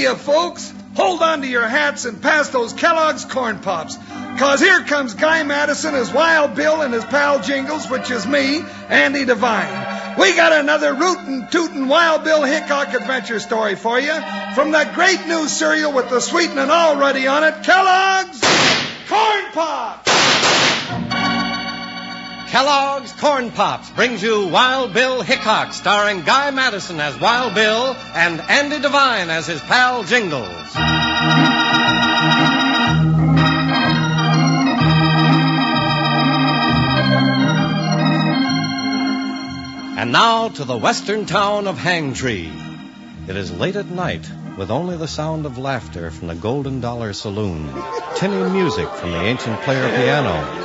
you, folks. Hold on to your hats and pass those Kellogg's Corn Pops. 'Cause here comes Guy Madison as Wild Bill and his pal Jingles, which is me, Andy Devine. We got another rootin' tootin' Wild Bill Hickock adventure story for you from the great new cereal with the sweetening already on it, Kellogg's Corn Pops. Kellogg's Corn Pops brings you Wild Bill Hickock, starring Guy Madison as Wild Bill and Andy Devine as his pal Jingles. And now to the western town of Hangtree. It is late at night, with only the sound of laughter from the Golden Dollar Saloon, tinny music from the ancient player piano.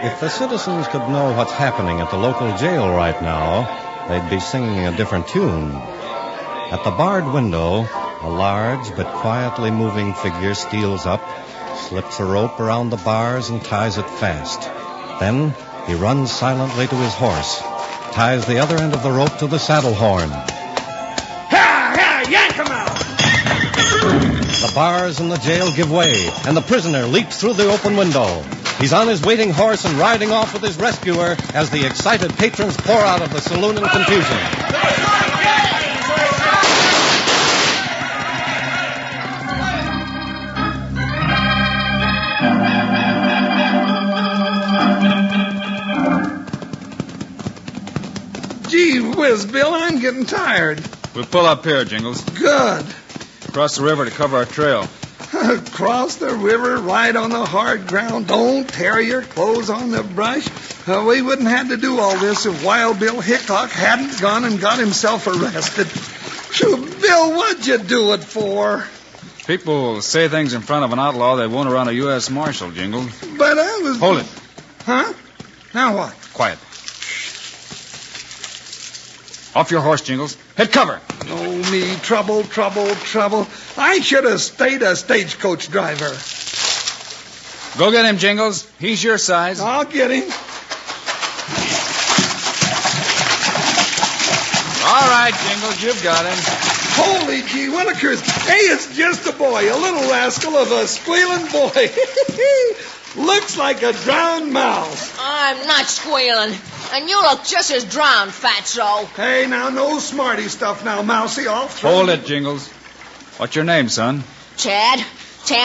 If the citizens could know what's happening at the local jail right now, they'd be singing a different tune. At the barred window, a large but quietly moving figure steals up, slips a rope around the bars and ties it fast. Then he runs silently to his horse, ties the other end of the rope to the saddle horn. Yank him out! The bars in the jail give way, and the prisoner leaps through the open window. He's on his waiting horse and riding off with his rescuer as the excited patrons pour out of the saloon in confusion. Gee whiz, Bill, I'm getting tired. We'll pull up here, Jingles. Good. Cross the river to cover our trail. Cross the river, right on the hard ground. Don't tear your clothes on the brush. We wouldn't have to do all this if Wild Bill Hickock hadn't gone and got himself arrested. Phew, Bill, what'd you do it for? People say things in front of an outlaw they won't around a U.S. Marshal, Jingles. But I was... Hold it. Huh? Now what? Quiet. Off your horse, Jingles. Hit cover. Oh, me, trouble. I should have stayed a stagecoach driver. Go get him, Jingles. He's your size. I'll get him. All right, Jingles, you've got him. Holy gee willikers. Hey, it's just a boy, a little rascal of a squealing boy. Looks like a drowned mouse. I'm not squealing. And you look just as drowned, fatso. Hey, now, no smarty stuff now, Mousy. I'll throw Hold it, Jingles. What's your name, son? Tad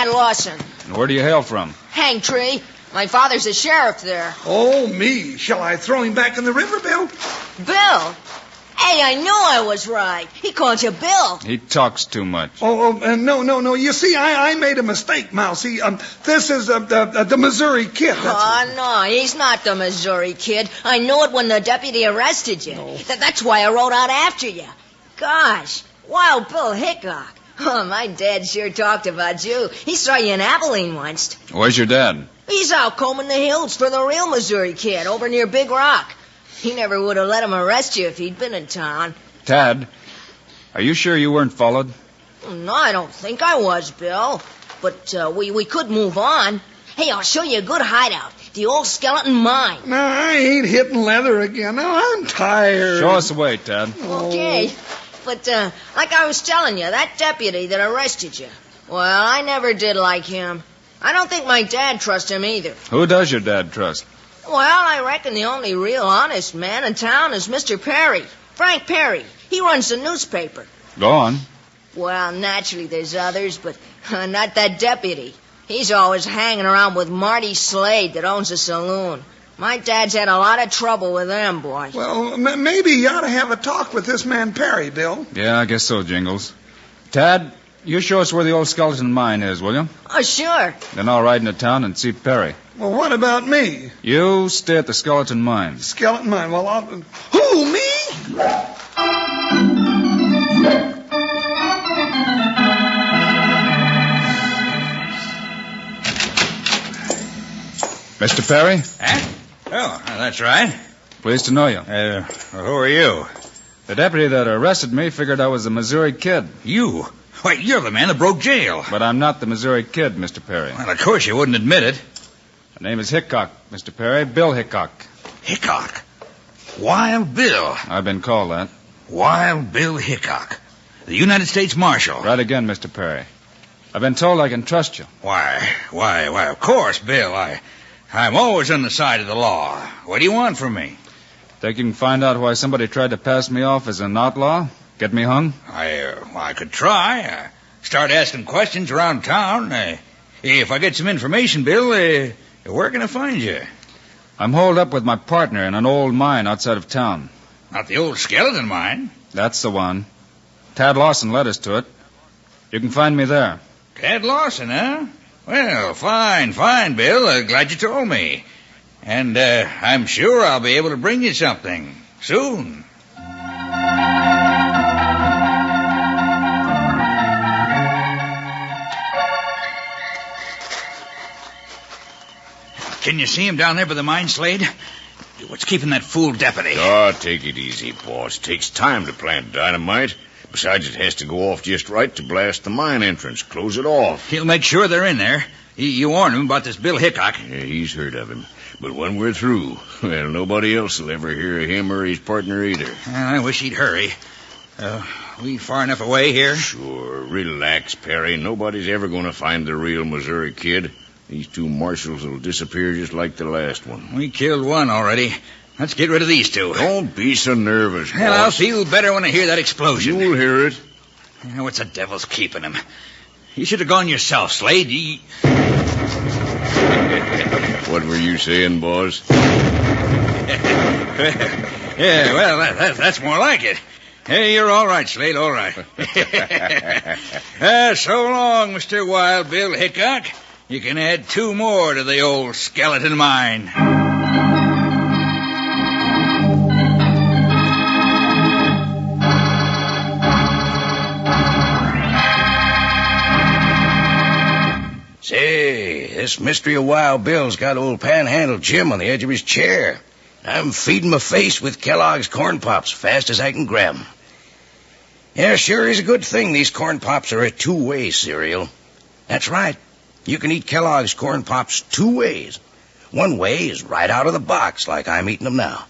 Lawson. And where do you hail from? Hangtree. My father's a sheriff there. Oh, me. Shall I throw him back in the river, Bill? Bill? Hey, I knew I was right. He called you Bill. He talks too much. No. You see, I made a mistake, Mousy. This is the Missouri Kid. No, he's not the Missouri Kid. I knew it when the deputy arrested you. No. That's why I rode out after you. Gosh, Wild Bill Hickock. Oh, my dad sure talked about you. He saw you in Abilene once. Where's your dad? He's out combing the hills for the real Missouri Kid over near Big Rock. He never would have let him arrest you if he'd been in town. Tad, are you sure you weren't followed? No, I don't think I was, Bill. But we could move on. Hey, I'll show you a good hideout. The old skeleton mine. No, I ain't hitting leather again. No, I'm tired. Show us the way, Tad. Okay. But like I was telling you, that deputy that arrested you, well, I never did like him. I don't think my dad trusts him either. Who does your dad trust? Well, I reckon the only real honest man in town is Mr. Perry. Frank Perry. He runs the newspaper. Go on. Well, naturally there's others, but not that deputy. He's always hanging around with Marty Slade that owns a saloon. My dad's had a lot of trouble with them, boy. Well, maybe you ought to have a talk with this man Perry, Bill. Yeah, I guess so, Jingles. Tad, you show us where the old skeleton mine is, will you? Oh, sure. Then I'll ride into town and see Perry. Well, what about me? You stay at the skeleton mine. Skeleton mine? Well, I'll... Who, me? Mr. Perry? Huh? Oh, that's right. Pleased to know you. Who are you? The deputy that arrested me figured I was the Missouri Kid. You? Why, you're the man that broke jail. But I'm not the Missouri Kid, Mr. Perry. Well, of course you wouldn't admit it. My name is Hickock, Mr. Perry. Bill Hickock. Hickock? Wild Bill. I've been called that. Wild Bill Hickock. The United States Marshal. Right again, Mr. Perry. I've been told I can trust you. Why, of course, Bill. I'm always on the side of the law. What do you want from me? Think you can find out why somebody tried to pass me off as an outlaw? Get me hung? I could try. Start asking questions around town. If I get some information, Bill, where can I find you? I'm holed up with my partner in an old mine outside of town. Not the old skeleton mine. That's the one. Tad Lawson led us to it. You can find me there. Tad Lawson, huh? Well, fine, Bill. Glad you told me. And I'm sure I'll be able to bring you something soon. Can you see him down there by the mine, Slade? What's keeping that fool deputy? Oh, take it easy, boss. Takes time to plant dynamite. Besides, it has to go off just right to blast the mine entrance. Close it off. He'll make sure they're in there. You warned him about this Bill Hickock. Yeah, he's heard of him. But when we're through, well, nobody else will ever hear of him or his partner either. I wish he'd hurry. We far enough away here? Sure. Relax, Perry. Nobody's ever going to find the real Missouri Kid. These two marshals will disappear just like the last one. We killed one already. Let's get rid of these two. Don't be so nervous, boss. Well, I'll feel better when I hear that explosion. You'll hear it. What's the devil's keeping him? You should have gone yourself, Slade. What were you saying, boss? Yeah, well, that's more like it. Hey, you're all right, Slade, all right. So long, Mr. Wild Bill Hickock. You can add 2 more to the old skeleton mine. Say, this mystery of Wild Bill's got old Panhandle Jim on the edge of his chair. I'm feeding my face with Kellogg's Corn Pops fast as I can grab 'em. Yeah, sure is a good thing these Corn Pops are a 2-way cereal. That's right. You can eat Kellogg's Corn Pops 2 ways. One way is right out of the box, like I'm eating them now.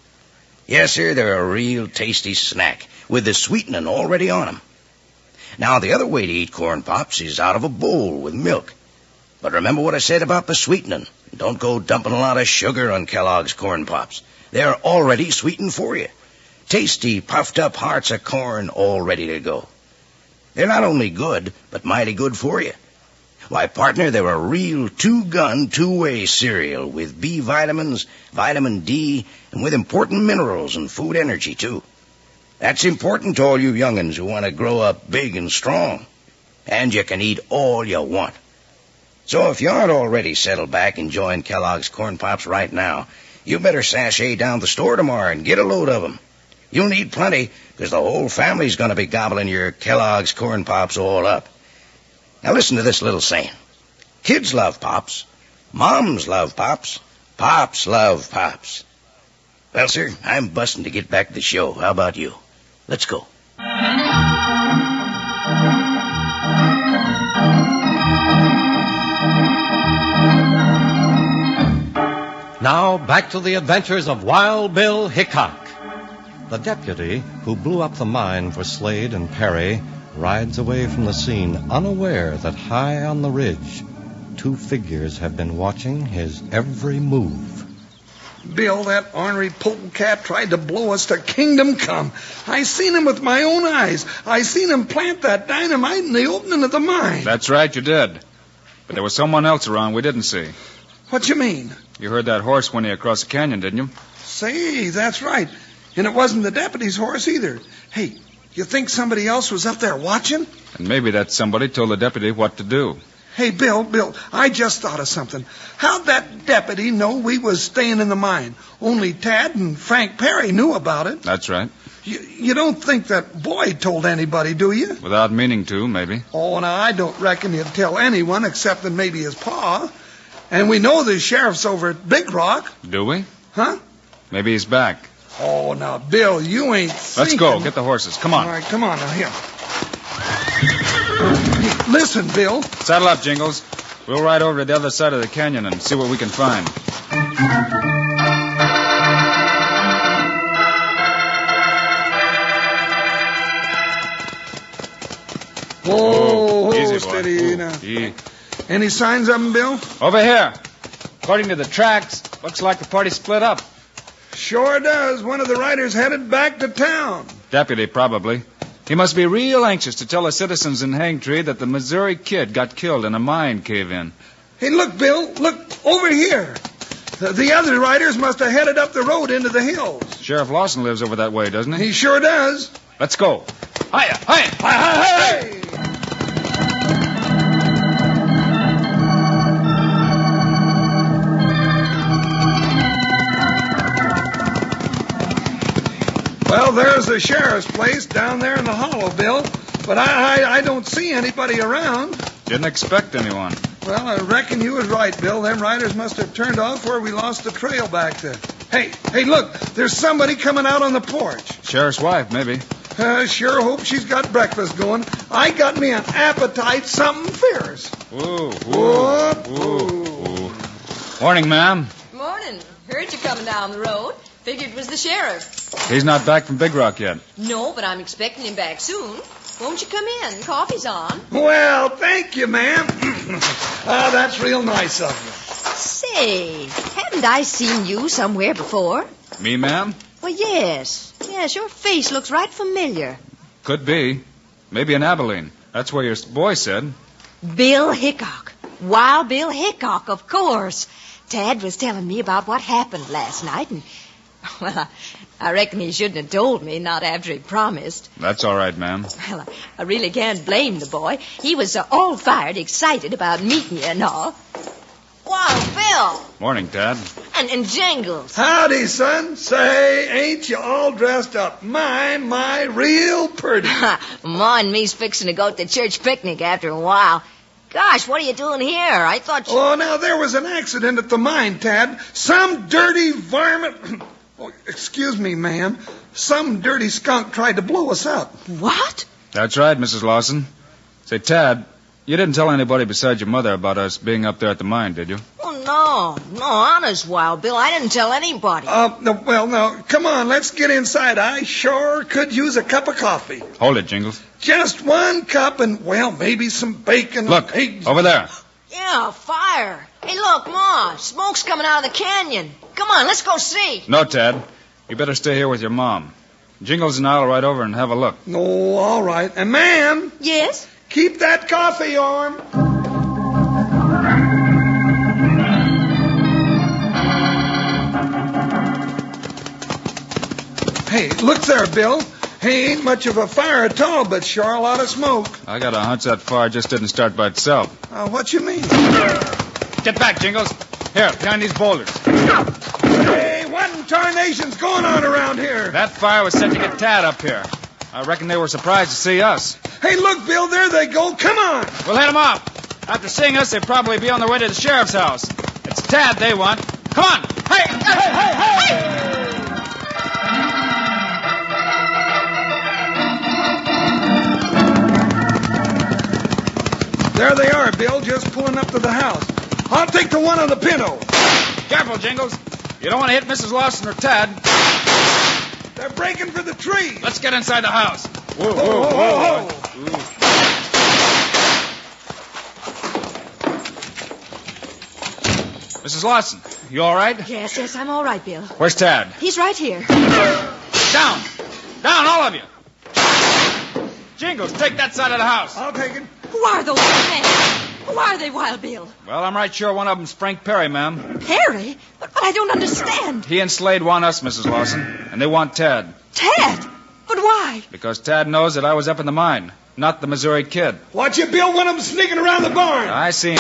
Yes, sir, they're a real tasty snack, with the sweetening already on 'em. Now, the other way to eat Corn Pops is out of a bowl with milk. But remember what I said about the sweetening. Don't go dumping a lot of sugar on Kellogg's Corn Pops. They're already sweetened for you. Tasty, puffed-up hearts of corn all ready to go. They're not only good, but mighty good for you. Why, partner, they're a real 2-gun, 2-way cereal with B vitamins, vitamin D, and with important minerals and food energy, too. That's important to all you young'uns who want to grow up big and strong. And you can eat all you want. So if you aren't already settled back enjoying Kellogg's Corn Pops right now, you better sashay down the store tomorrow and get a load of 'em. You'll need plenty, because the whole family's going to be gobbling your Kellogg's Corn Pops all up. Now listen to this little saying. Kids love Pops. Moms love Pops. Pops love Pops. Well, sir, I'm busting to get back to the show. How about you? Let's go. Now, back to the adventures of Wild Bill Hickock. The deputy who blew up the mine for Slade and Perry rides away from the scene, unaware that high on the ridge, 2 figures have been watching his every move. Bill, that ornery polecat tried to blow us to kingdom come. I seen him with my own eyes. I seen him plant that dynamite in the opening of the mine. That's right, you did. But there was someone else around we didn't see. What you mean? You heard that horse whinny across the canyon, didn't you? Say, that's right. And it wasn't the deputy's horse either. Hey, you think somebody else was up there watching? And maybe that somebody told the deputy what to do. Hey, Bill, I just thought of something. How'd that deputy know we was staying in the mine? Only Tad and Frank Perry knew about it. That's right. You don't think that Boyd told anybody, do you? Without meaning to, maybe. Oh, now, I don't reckon he'd tell anyone except that maybe his pa. And we know the sheriff's over at Big Rock. Do we? Huh? Maybe he's back. Oh, now, Bill, you ain't Let's go. Get the horses. Come on. All right, come on now, here. Hey, listen, Bill. Saddle up, Jingles. We'll ride over to the other side of the canyon and see what we can find. Whoa, Easy, boy. steady Ooh, now. yeah. Any signs of them, Bill? Over here. According to the tracks, looks like the party split up. Sure does. One of the riders headed back to town. Deputy, probably. He must be real anxious to tell the citizens in Hangtree that the Missouri Kid got killed in a mine cave-in. Hey, look, Bill. Look, over here. The other riders must have headed up the road into the hills. Sheriff Lawson lives over that way, doesn't he? He sure does. Let's go. Hiya, hiya. Hey! Well, there's the sheriff's place down there in the hollow, Bill. But I don't see anybody around. Didn't expect anyone. Well, I reckon you was right, Bill. Them riders must have turned off where we lost the trail back to. Hey, look. There's somebody coming out on the porch. Sheriff's wife, maybe. Sure hope she's got breakfast going. I got me an appetite, something fierce. Ooh. Whoop, Ooh. Morning, ma'am. Morning. Heard you coming down the road. Figured it was the sheriff. He's not back from Big Rock yet. No, but I'm expecting him back soon. Won't you come in? Coffee's on. Well, thank you, ma'am. That's real nice of you. Say, haven't I seen you somewhere before? Me, ma'am? Well, yes. Yes, your face looks right familiar. Could be. Maybe in Abilene. That's where your boy said. Bill Hickock. Wild Bill Hickock, of course. Tad was telling me about what happened last night, and, well, I reckon he shouldn't have told me, not after he promised. That's all right, ma'am. Well, I really can't blame the boy. He was all fired, excited about meeting you and all. Wild Bill. Morning, Dad. And Jingles. Howdy, son. Say, ain't you all dressed up? My, real pretty. Ma and me's fixing to go to the church picnic after a while. Gosh, what are you doing here? I thought you... Oh, now, there was an accident at the mine, Tad. Some dirty varmint... Oh, excuse me, ma'am. Some dirty skunk tried to blow us up. What? That's right, Mrs. Lawson. Say, Tad, you didn't tell anybody besides your mother about us being up there at the mine, did you? Oh, no, honest, Wild Bill. I didn't tell anybody. No, come on, let's get inside. I sure could use a cup of coffee. Hold it, Jingles. Just one cup and, well, maybe some bacon. Look, eggs. over there. Yeah, fire. Hey, look, Ma, smoke's coming out of the canyon. Come on, let's go see. No, Tad. You better stay here with your mom. Jingles and I'll ride over and have a look. No, all right. And, ma'am, Yes? keep that coffee on. Hey, look there, Bill. Hey, ain't much of a fire at all, but sure a lot of smoke. I got a hunch that fire just didn't start by itself. What you mean? Get back, Jingles. Here, behind these boulders. Hey, what in tarnation's going on around here? That fire was set to get Tad up here. I reckon they were surprised to see us. Hey, look, Bill, there they go. Come on. We'll head them off. After seeing us, they'll probably be on their way to the sheriff's house. It's Tad they want. Come on. Hey! There they are, Bill, just pulling up to the house. I'll take the one on the Pinto. Careful, Jingles. You don't want to hit Mrs. Lawson or Tad. They're breaking for the tree. Let's get inside the house. Whoa. Mrs. Lawson, you all right? Yes, I'm all right, Bill. Where's Tad? He's right here. Down, all of you. Jingles, take that side of the house. I'll take it. Who are those men? Who are they, Wild Bill? Well, I'm right sure one of them's Frank Perry, ma'am. Perry? But I don't understand. He and Slade want us, Mrs. Lawson, and they want Tad. Tad? But why? Because Tad knows that I was up in the mine, not the Missouri Kid. Watch it, Bill. One of them sneaking around the barn. I see him.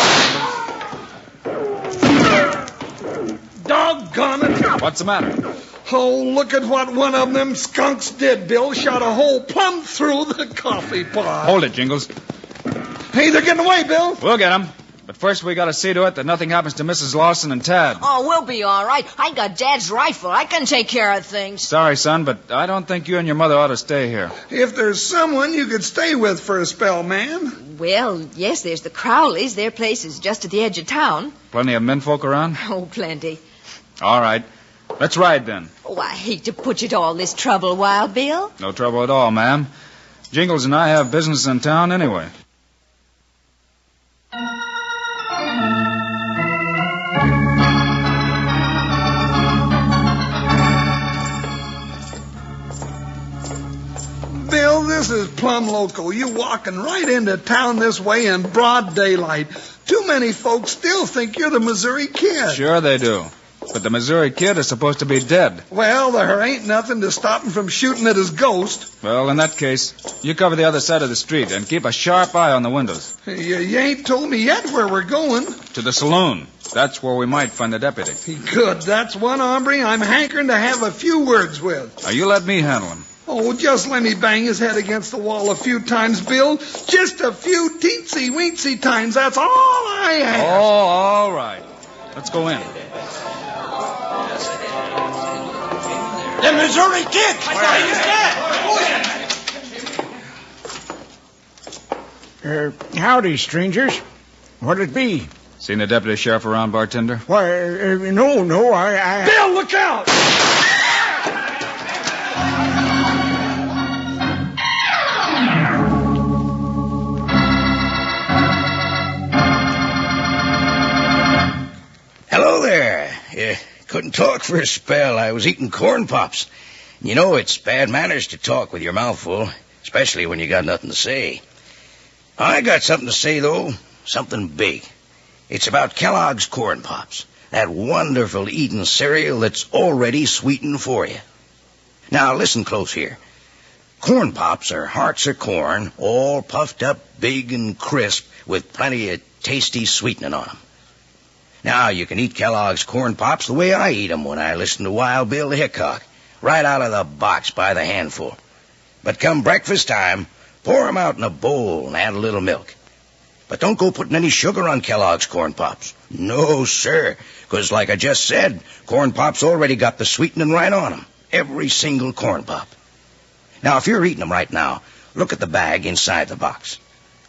Doggone it. What's the matter? Oh, look at what one of them skunks did, Bill. Shot a hole plumb through the coffee pot. Hold it, Jingles. Hey, they're getting away, Bill. We'll get them. But first we got to see to it that nothing happens to Mrs. Lawson and Tad. Oh, we'll be all right. I got Dad's rifle. I can take care of things. Sorry, son, but I don't think you and your mother ought to stay here. If there's someone you could stay with for a spell, man. Well, yes, there's the Crowleys. Their place is just at the edge of town. Plenty of menfolk around? Oh, plenty. All right. Let's ride then. Oh, I hate to put you to all this trouble, Wild Bill. No trouble at all, ma'am. Jingles and I have business in town anyway. Bill, this is plumb local. You walking right into town this way in broad daylight. Too many folks still think you're the Missouri Kid. Sure they do. But the Missouri Kid is supposed to be dead. Well, there ain't nothing to stop him from shooting at his ghost. Well, in that case, you cover the other side of the street and keep a sharp eye on the windows. You ain't told me yet where we're going. To the saloon. That's where we might find the deputy. Good. That's one hombre I'm hankering to have a few words with. Now, you let me handle him. Oh, just let me bang his head against the wall a few times, Bill. Just a few teensy-weensy times. That's all I ask. Oh, all right. Let's go in. The Missouri Kid! Howdy, strangers. What'd it be? Seen the deputy sheriff around, bartender? Why, no, I... Bill, look out! Hello there. Couldn't talk for a spell. I was eating corn pops. You know, it's bad manners to talk with your mouth full, especially when you got nothing to say. I got something to say, though. Something big. It's about Kellogg's Corn Pops, that wonderful eating cereal that's already sweetened for you. Now, listen close here. Corn Pops are hearts of corn, all puffed up big and crisp with plenty of tasty sweetening on them. Now, you can eat Kellogg's Corn Pops the way I eat them when I listen to Wild Bill Hickock, right out of the box by the handful. But come breakfast time, pour 'em out in a bowl and add a little milk. But don't go putting any sugar on Kellogg's Corn Pops. No, sir, 'cause like I just said, Corn Pops already got the sweetening right on 'em. Every single Corn Pop. Now, if you're eating them right now, look at the bag inside the box.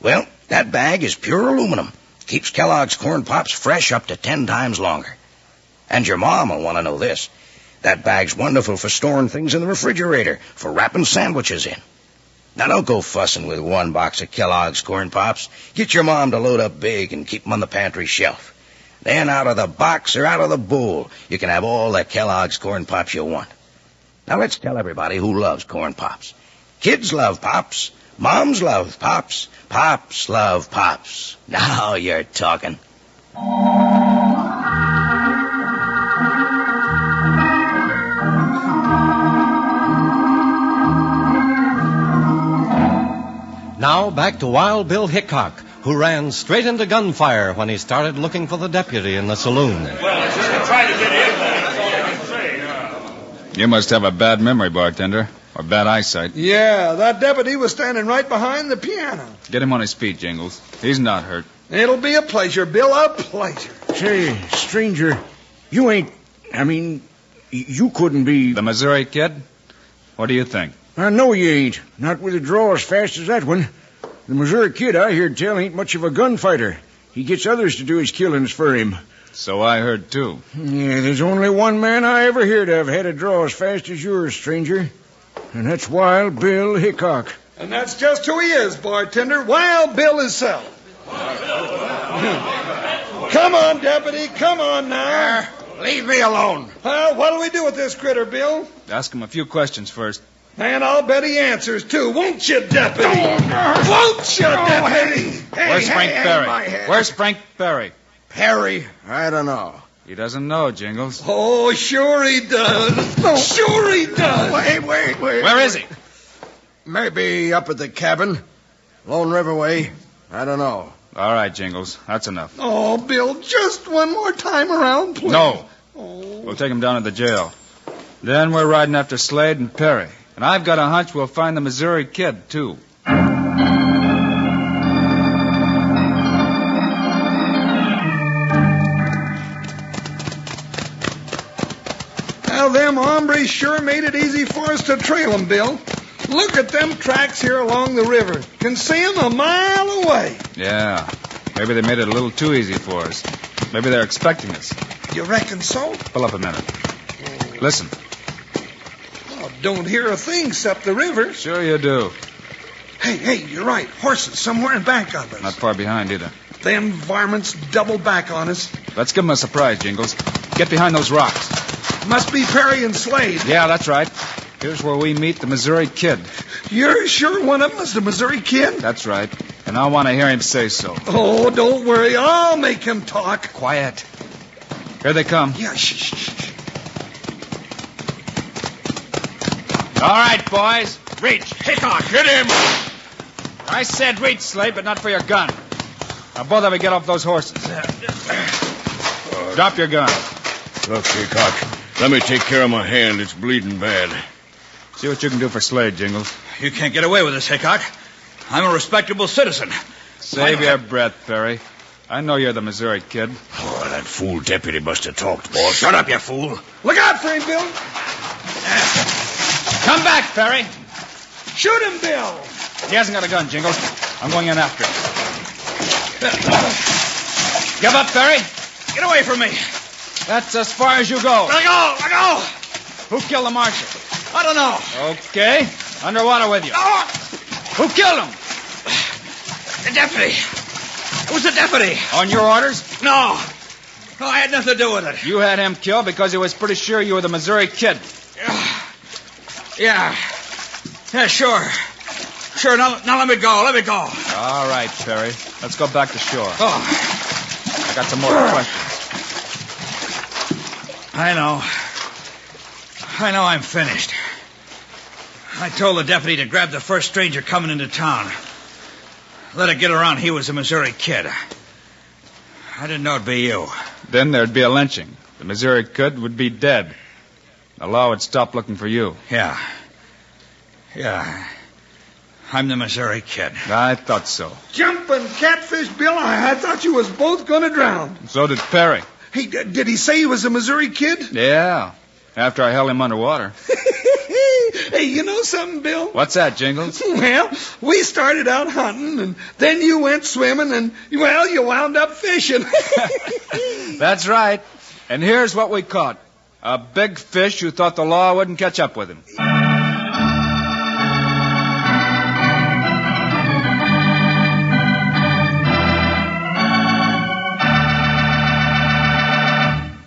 Well, that bag is pure aluminum. Keeps Kellogg's Corn Pops fresh up to 10 times longer. And your mom will want to know this. That bag's wonderful for storing things in the refrigerator, for wrapping sandwiches in. Now, don't go fussing with one box of Kellogg's Corn Pops. Get your mom to load up big and keep them on the pantry shelf. Then out of the box or out of the bowl, you can have all the Kellogg's Corn Pops you want. Now, let's tell everybody who loves Corn Pops. Kids love Pops. Moms love Pops. Pops love Pops. Now you're talking. Now back to Wild Bill Hickock, who ran straight into gunfire when he started looking for the deputy in the saloon. You must have a bad memory, bartender, or bad eyesight. Yeah, that deputy was standing right behind the piano. Get him on his feet, Jingles. He's not hurt. It'll be a pleasure, Bill, a pleasure. Say, stranger, you ain't... you couldn't be... The Missouri Kid? What do you think? I know you ain't. Not with a draw as fast as that one. The Missouri Kid, I heard tell, ain't much of a gunfighter. He gets others to do his killings for him. So I heard, too. Yeah, there's only one man I ever heard of had a draw as fast as yours, stranger. And that's Wild Bill Hickock. And that's just who he is, bartender. Wild Bill himself. Come on, deputy. Come on now. Leave me alone. What do we do with this critter, Bill? Ask him a few questions first. And I'll bet he answers, too. Won't you, deputy? Won't you, deputy? Where's Frank Perry? Where's Frank Perry? Perry? I don't know. He doesn't know, Jingles. Oh, sure he does. Sure he does. Wait. Where is he? Maybe up at the cabin. Lone River way. I don't know. All right, Jingles. That's enough. Oh, Bill, just one more time around, please. No. Oh. We'll take him down to the jail. Then we're riding after Slade and Perry. And I've got a hunch we'll find the Missouri Kid, too. Now, them hombres sure made it easy for us to trail them, Bill. Look at them tracks here along the river. Can see them a mile away. Yeah. Maybe they made it a little too easy for us. Maybe they're expecting us. You reckon so? Pull up a minute. Listen. Well, don't hear a thing except the river. Sure you do. Hey, you're right. Horses somewhere in back of us. Not far behind either. Them varmints double back on us. Let's give them a surprise, Jingles. Get behind those rocks. Must be Perry and Slade. Yeah, that's right. Here's where we meet the Missouri Kid. You're sure one of them is the Missouri Kid? That's right. And I want to hear him say so. Oh, don't worry. I'll make him talk. Quiet. Here they come. Yeah, shh. All right, boys. Reach. Hickock, hit him. I said reach, Slade, but not for your gun. Now, both of you get off those horses. Drop your gun. Look, Hickock, let me take care of my hand. It's bleeding bad. See what you can do for Slade, Jingles. You can't get away with this, Hickock. I'm a respectable citizen. Save your breath, Perry. I know you're the Missouri Kid. Oh, that fool deputy must have talked, boss. Shut up, you fool. Look out for him, Bill. Come back, Perry. Shoot him, Bill. He hasn't got a gun, Jingles. I'm going in after him. Give up, Perry. Get away from me. That's as far as you go. Let go. Who killed the marshal? I don't know. Okay. Underwater with you. Oh, Who killed him? the deputy. It was the deputy. On your orders? No, I had nothing to do with it. You had him killed because he was pretty sure you were the Missouri Kid. Yeah, sure. Sure, now let me go. All right, Perry. Let's go back to shore. Oh, I got some more questions. I know I'm finished. I told the deputy to grab the first stranger coming into town. Let it get around he was a Missouri Kid. I didn't know it'd be you. Then there'd be a lynching. The Missouri Kid would be dead. The law would stop looking for you. Yeah. I'm the Missouri Kid. I thought so. Jumping catfish, Bill. I thought you was both going to drown. So did Perry. Hey, did he say he was a Missouri Kid? Yeah, after I held him underwater. Hey, you know something, Bill? What's that, Jingles? Well, we started out hunting, and then you went swimming, and, well, you wound up fishing. That's right. And here's what we caught. A big fish who thought the law wouldn't catch up with him.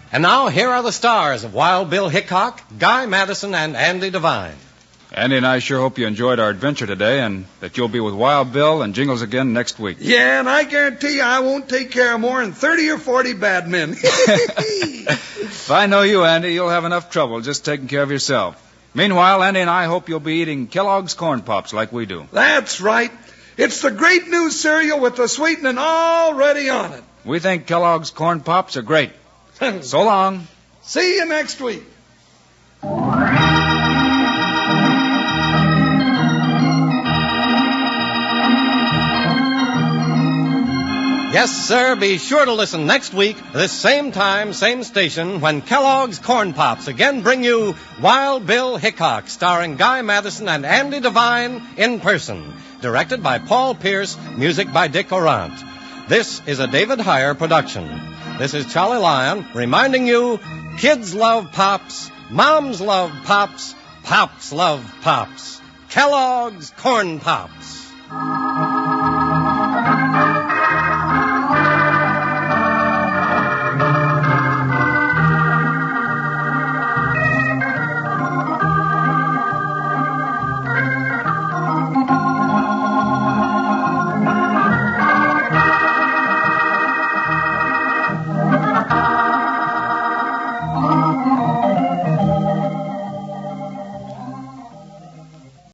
And now, here are the stars of Wild Bill Hickock, Guy Madison, and Andy Devine. Andy and I sure hope you enjoyed our adventure today and that you'll be with Wild Bill and Jingles again next week. Yeah, and I guarantee you I won't take care of more than 30 or 40 bad men. If I know you, Andy, you'll have enough trouble just taking care of yourself. Meanwhile, Andy and I hope you'll be eating Kellogg's Corn Pops like we do. That's right. It's the great new cereal with the sweetening already on it. We think Kellogg's Corn Pops are great. So long. See you next week. Yes, sir, be sure to listen next week, this same time, same station, when Kellogg's Corn Pops again bring you Wild Bill Hickock, starring Guy Madison and Andy Devine in person. Directed by Paul Pierce, music by Dick Orant. This is a David Heyer production. This is Charlie Lyon reminding you, kids love Pops, moms love Pops, Pops love Pops. Kellogg's Corn Pops.